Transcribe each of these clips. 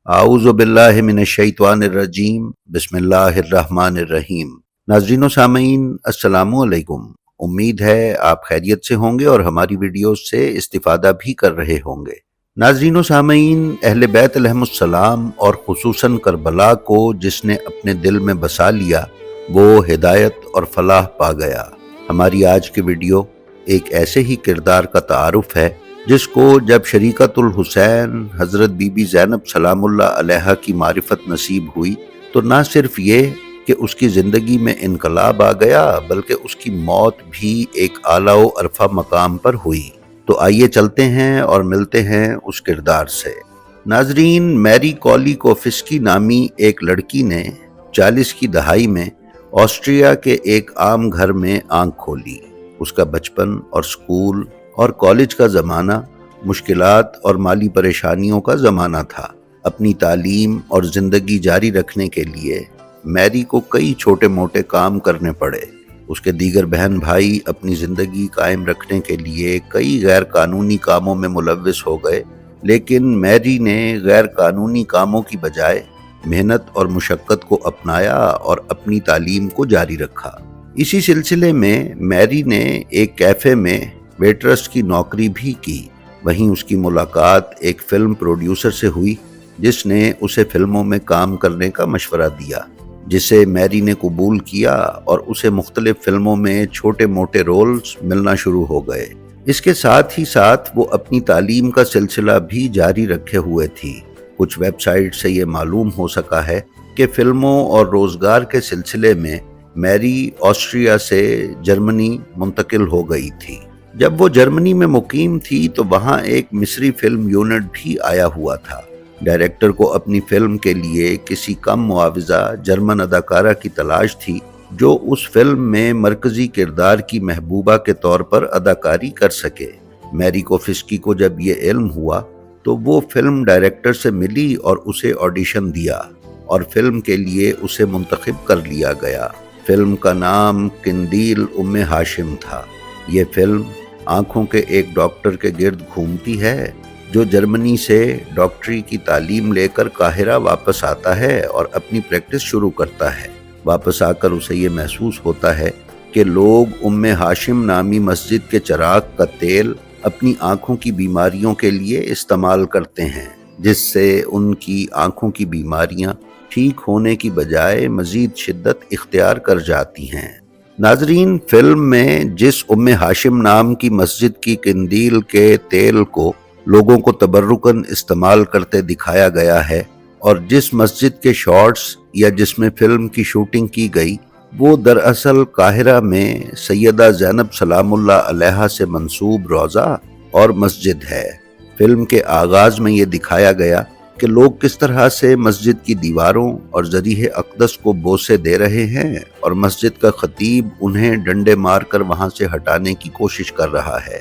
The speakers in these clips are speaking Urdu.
اعوذ باللہ من الشیطان الرجیم بسم اللہ الرحمن الرحیم۔ ناظرین و سامعین السلام علیکم۔ امید ہے آپ خیریت سے ہوں گے اور ہماری ویڈیوز سے استفادہ بھی کر رہے ہوں گے۔ ناظرین و سامعین، اہل بیت علیہم السلام اور خصوصاً کربلا کو جس نے اپنے دل میں بسا لیا وہ ہدایت اور فلاح پا گیا۔ ہماری آج کی ویڈیو ایک ایسے ہی کردار کا تعارف ہے جس کو جب شریکت الحسین حضرت بی بی زینب سلام اللہ علیہا کی معرفت نصیب ہوئی تو نہ صرف یہ کہ اس کی زندگی میں انقلاب آ گیا بلکہ اس کی موت بھی ایک اعلیٰ و عرفہ مقام پر ہوئی۔ تو آئیے چلتے ہیں اور ملتے ہیں اس کردار سے۔ ناظرین، میری کولی کوفسکی نامی ایک لڑکی نے 40 کی دہائی میں آسٹریا کے ایک عام گھر میں آنکھ کھولی۔ اس کا بچپن اور سکول اور کالج کا زمانہ مشکلات اور مالی پریشانیوں کا زمانہ تھا۔ اپنی تعلیم اور زندگی جاری رکھنے کے لیے میری کو کئی چھوٹے موٹے کام کرنے پڑے۔ اس کے دیگر بہن بھائی اپنی زندگی قائم رکھنے کے لیے کئی غیر قانونی کاموں میں ملوث ہو گئے، لیکن میری نے غیر قانونی کاموں کی بجائے محنت اور مشقت کو اپنایا اور اپنی تعلیم کو جاری رکھا۔ اسی سلسلے میں میری نے ایک کیفے میں ویٹرس کی نوکری بھی کی۔ وہیں اس کی ملاقات ایک فلم پروڈیوسر سے ہوئی جس نے اسے فلموں میں کام کرنے کا مشورہ دیا، جسے میری نے قبول کیا اور اسے مختلف فلموں میں چھوٹے موٹے رولز ملنا شروع ہو گئے۔ اس کے ساتھ ہی ساتھ وہ اپنی تعلیم کا سلسلہ بھی جاری رکھے ہوئے تھی۔ کچھ ویب سائٹ سے یہ معلوم ہو سکا ہے کہ فلموں اور روزگار کے سلسلے میں میری آسٹریا سے جرمنی منتقل ہو گئی تھی۔ جب وہ جرمنی میں مقیم تھی تو وہاں ایک مصری فلم یونٹ بھی آیا ہوا تھا۔ ڈائریکٹر کو اپنی فلم کے لیے کسی کم معاوضہ جرمن اداکارہ کی تلاش تھی جو اس فلم میں مرکزی کردار کی محبوبہ کے طور پر اداکاری کر سکے۔ میری کوفسکی کو جب یہ علم ہوا تو وہ فلم ڈائریکٹر سے ملی اور اسے آڈیشن دیا اور فلم کے لیے اسے منتخب کر لیا گیا۔ فلم کا نام قندیل ام ہاشم تھا۔ یہ فلم آنکھوں کے ایک ڈاکٹر کے گرد گھومتی ہے جو جرمنی سے ڈاکٹری کی تعلیم لے کر قاہرہ واپس آتا ہے اور اپنی پریکٹس شروع کرتا ہے۔ واپس آ کر اسے یہ محسوس ہوتا ہے کہ لوگ ام ہاشم نامی مسجد کے چراغ کا تیل اپنی آنکھوں کی بیماریوں کے لیے استعمال کرتے ہیں، جس سے ان کی آنکھوں کی بیماریاں ٹھیک ہونے کی بجائے مزید شدت اختیار کر جاتی ہیں۔ ناظرین، فلم میں جس ام ہاشم نام کی مسجد کی قندیل کے تیل کو لوگوں کو تبرکاً استعمال کرتے دکھایا گیا ہے اور جس مسجد کے شارٹس یا جس میں فلم کی شوٹنگ کی گئی وہ دراصل قاہرہ میں سیدہ زینب سلام اللہ علیہا سے منسوب روضہ اور مسجد ہے۔ فلم کے آغاز میں یہ دکھایا گیا کہ لوگ کس طرح سے مسجد کی دیواروں اور ذریح اقدس کو بوسے دے رہے ہیں اور مسجد کا خطیب انہیں ڈنڈے مار کر وہاں سے ہٹانے کی کوشش کر رہا ہے۔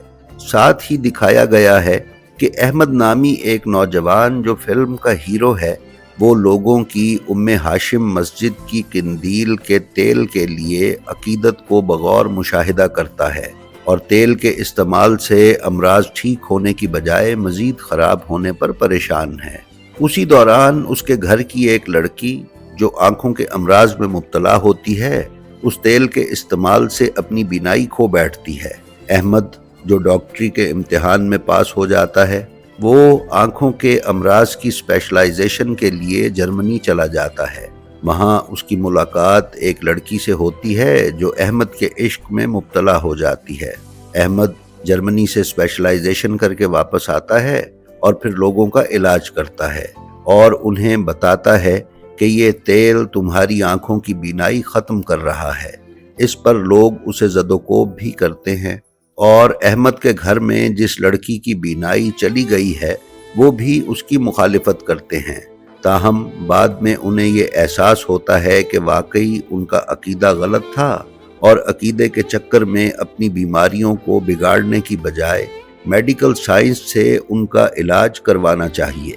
ساتھ ہی دکھایا گیا ہے کہ احمد نامی ایک نوجوان جو فلم کا ہیرو ہے وہ لوگوں کی ام ہاشم مسجد کی قندیل کے تیل کے لیے عقیدت کو بغور مشاہدہ کرتا ہے اور تیل کے استعمال سے امراض ٹھیک ہونے کی بجائے مزید خراب ہونے پر پریشان ہے۔ اسی دوران اس کے گھر کی ایک لڑکی جو آنکھوں کے امراض میں مبتلا ہوتی ہے اس تیل کے استعمال سے اپنی بینائی کھو بیٹھتی ہے۔ احمد جو ڈاکٹری کے امتحان میں پاس ہو جاتا ہے وہ آنکھوں کے امراض کی اسپیشلائزیشن کے لیے جرمنی چلا جاتا ہے۔ وہاں اس کی ملاقات ایک لڑکی سے ہوتی ہے جو احمد کے عشق میں مبتلا ہو جاتی ہے۔ احمد جرمنی سے اسپیشلائزیشن کر کے واپس آتا ہے اور پھر لوگوں کا علاج کرتا ہے اور انہیں بتاتا ہے کہ یہ تیل تمہاری آنکھوں کی بینائی ختم کر رہا ہے۔ اس پر لوگ اسے زد و کوب بھی کرتے ہیں اور احمد کے گھر میں جس لڑکی کی بینائی چلی گئی ہے وہ بھی اس کی مخالفت کرتے ہیں۔ تاہم بعد میں انہیں یہ احساس ہوتا ہے کہ واقعی ان کا عقیدہ غلط تھا اور عقیدے کے چکر میں اپنی بیماریوں کو بگاڑنے کی بجائے میڈیکل سائنس سے ان کا علاج کروانا چاہیے۔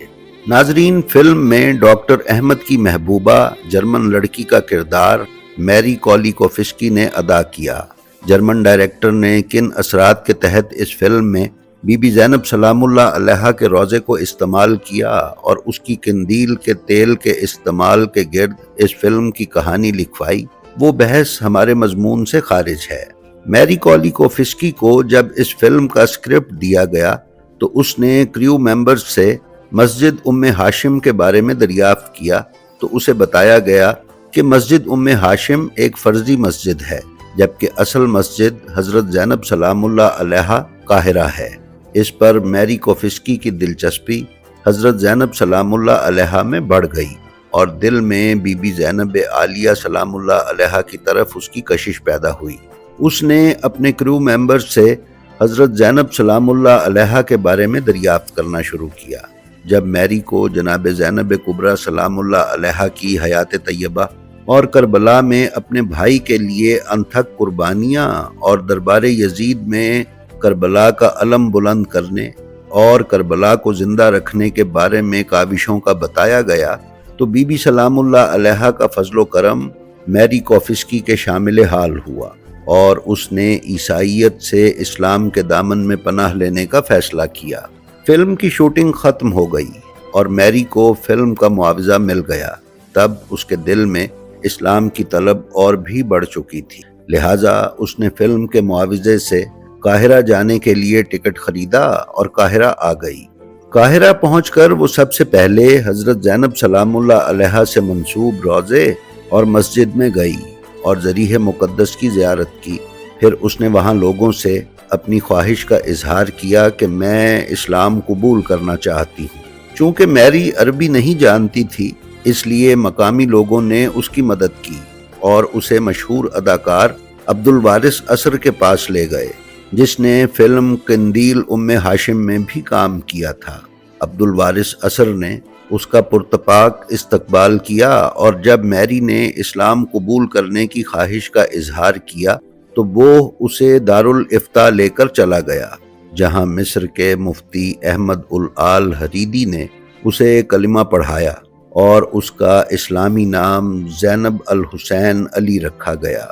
ناظرین، فلم میں ڈاکٹر احمد کی محبوبہ جرمن لڑکی کا کردار میری کولی کوفسکی نے ادا کیا۔ جرمن ڈائریکٹر نے کن اثرات کے تحت اس فلم میں بی بی زینب سلام اللہ علیہا کے روضے کو استعمال کیا اور اس کی قندیل کے تیل کے استعمال کے گرد اس فلم کی کہانی لکھوائی، وہ بحث ہمارے مضمون سے خارج ہے۔ میری کولیکوفسکی کو جب اس فلم کا اسکرپٹ دیا گیا تو اس نے کریو ممبرز سے مسجد ام ہاشم کے بارے میں دریافت کیا تو اسے بتایا گیا کہ مسجد ام ہاشم ایک فرضی مسجد ہے، جبکہ اصل مسجد حضرت زینب سلام اللہ علیہا قاہرہ ہے۔ اس پر میری کوفسکی کی دلچسپی حضرت زینب سلام اللہ علیہا میں بڑھ گئی اور دل میں بی بی زینب عالیہ سلام اللہ علیہا کی طرف اس کی کشش پیدا ہوئی۔ اس نے اپنے کریو ممبر سے حضرت زینب سلام اللہ علیہا کے بارے میں دریافت کرنا شروع کیا۔ جب میری کو جناب زینب کبریٰ سلام اللہ علیہا کی حیات طیبہ اور کربلا میں اپنے بھائی کے لیے انتھک قربانیاں اور دربار یزید میں کربلا کا علم بلند کرنے اور کربلا کو زندہ رکھنے کے بارے میں کاوشوں کا بتایا گیا تو بی بی سلام اللہ علیہا کا فضل و کرم میری کوفسکی کے شامل حال ہوا اور اس نے عیسائیت سے اسلام کے دامن میں پناہ لینے کا فیصلہ کیا۔ فلم کی شوٹنگ ختم ہو گئی اور میری کو فلم کا معاوضہ مل گیا، تب اس کے دل میں اسلام کی طلب اور بھی بڑھ چکی تھی، لہٰذا اس نے فلم کے معاوضے سے قاہرہ جانے کے لیے ٹکٹ خریدا اور قاہرہ آ گئی۔ قاہرہ پہنچ کر وہ سب سے پہلے حضرت زینب سلام اللہ علیہا سے منسوب روضے اور مسجد میں گئی اور ضریح مقدس کی زیارت کی۔ پھر اس نے وہاں لوگوں سے اپنی خواہش کا اظہار کیا کہ میں اسلام قبول کرنا چاہتی ہوں۔ چونکہ میری عربی نہیں جانتی تھی، اس لیے مقامی لوگوں نے اس کی مدد کی اور اسے مشہور اداکار عبدالوارث اثر کے پاس لے گئے، جس نے فلم قندیل ام ہاشم میں بھی کام کیا تھا۔ عبدالوارث اثر نے اس کا پرتپاک استقبال کیا اور جب میری نے اسلام قبول کرنے کی خواہش کا اظہار کیا تو وہ اسے دارالافتاء لے کر چلا گیا، جہاں مصر کے مفتی احمد الآل حریدی نے اسے کلمہ پڑھایا اور اس کا اسلامی نام زینب الحسین علی رکھا گیا۔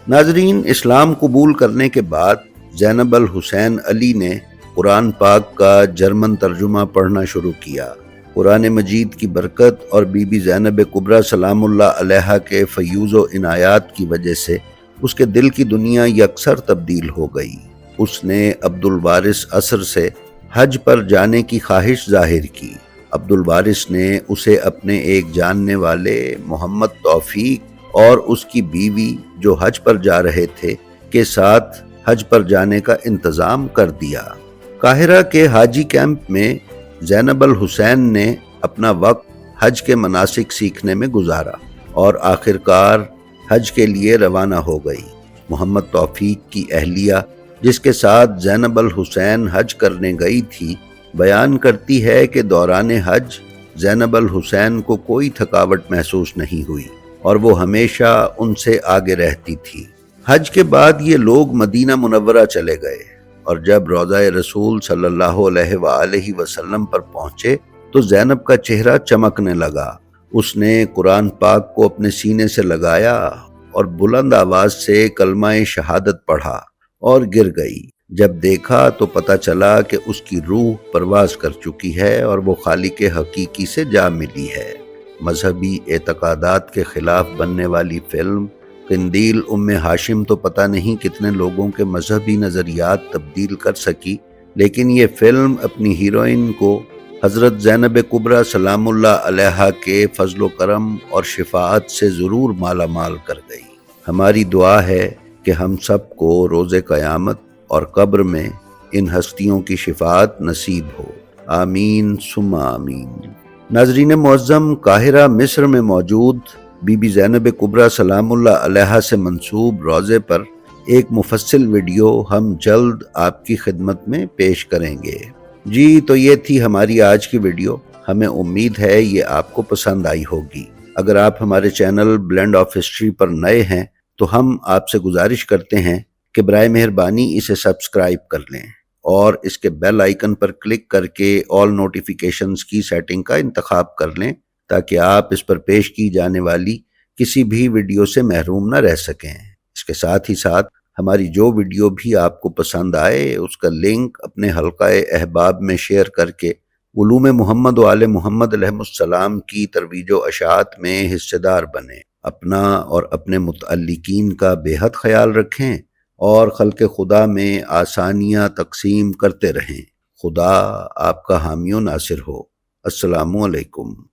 ناظرین، اسلام قبول کرنے کے بعد زینب الحسین علی نے قرآن پاک کا جرمن ترجمہ پڑھنا شروع کیا۔ قرآن مجید کی برکت اور بی بی زینب کبریٰ سلام اللہ علیہا کے فیوز و عنایات کی وجہ سے اس کے دل کی دنیا یکسر تبدیل ہو گئی۔ اس نے عبدالوارث اثر سے حج پر جانے کی خواہش ظاہر کی۔ عبدالوارث نے اسے اپنے ایک جاننے والے محمد توفیق اور اس کی بیوی جو حج پر جا رہے تھے کے ساتھ حج پر جانے کا انتظام کر دیا۔ قاہرہ کے حاجی کیمپ میں زینب الحسین نے اپنا وقت حج کے مناسک سیکھنے میں گزارا اور آخرکار حج کے لیے روانہ ہو گئی۔ محمد توفیق کی اہلیہ، جس کے ساتھ زینب الحسین حج کرنے گئی تھی، بیان کرتی ہے کہ دوران حج زینب الحسین کو کوئی تھکاوٹ محسوس نہیں ہوئی اور وہ ہمیشہ ان سے آگے رہتی تھی۔ حج کے بعد یہ لوگ مدینہ منورہ چلے گئے اور جب روضہ رسول صلی اللہ علیہ وآلہ وسلم پر پہنچے تو زینب کا چہرہ چمکنے لگا۔ اس نے قرآن پاک کو اپنے سینے سے لگایا اور بلند آواز سے کلمہ شہادت پڑھا اور گر گئی۔ جب دیکھا تو پتہ چلا کہ اس کی روح پرواز کر چکی ہے اور وہ خالق حقیقی سے جا ملی ہے۔ مذہبی اعتقادات کے خلاف بننے والی فلم قندیل ام ہاشم تو پتہ نہیں کتنے لوگوں کے مذہبی نظریات تبدیل کر سکی، لیکن یہ فلم اپنی ہیروئن کو حضرت زینب کبریٰ سلام اللہ علیہا کے فضل و کرم اور شفاعت سے ضرور مالا مال کر گئی۔ ہماری دعا ہے کہ ہم سب کو روز قیامت اور قبر میں ان ہستیوں کی شفاعت نصیب ہو، آمین ثم آمین۔ ناظرین معظم، قاہرہ مصر میں موجود بی بی زینب کبریٰ سلام اللہ علیہا سے منسوب روضے پر ایک مفصل ویڈیو ہم جلد آپ کی خدمت میں پیش کریں گے۔ جی تو یہ تھی ہماری آج کی ویڈیو، ہمیں امید ہے یہ آپ کو پسند آئی ہوگی۔ اگر آپ ہمارے چینل بلینڈ آف ہسٹری پر نئے ہیں تو ہم آپ سے گزارش کرتے ہیں کہ برائے مہربانی اسے سبسکرائب کر لیں اور اس کے بیل آئیکن پر کلک کر کے آل نوٹیفیکیشنز کی سیٹنگ کا انتخاب کر لیں تاکہ آپ اس پر پیش کی جانے والی کسی بھی ویڈیو سے محروم نہ رہ سکیں۔ اس کے ساتھ ہی ساتھ ہماری جو ویڈیو بھی آپ کو پسند آئے اس کا لنک اپنے حلقہ احباب میں شیئر کر کے علوم محمد و آل محمد علیہ السلام کی ترویج و اشاعت میں حصہ دار بنیں، اپنا اور اپنے متعلقین کا بے حد خیال رکھیں اور خلق خدا میں آسانیاں تقسیم کرتے رہیں۔ خدا آپ کا حامی و ناصر ہو۔ السلام علیکم۔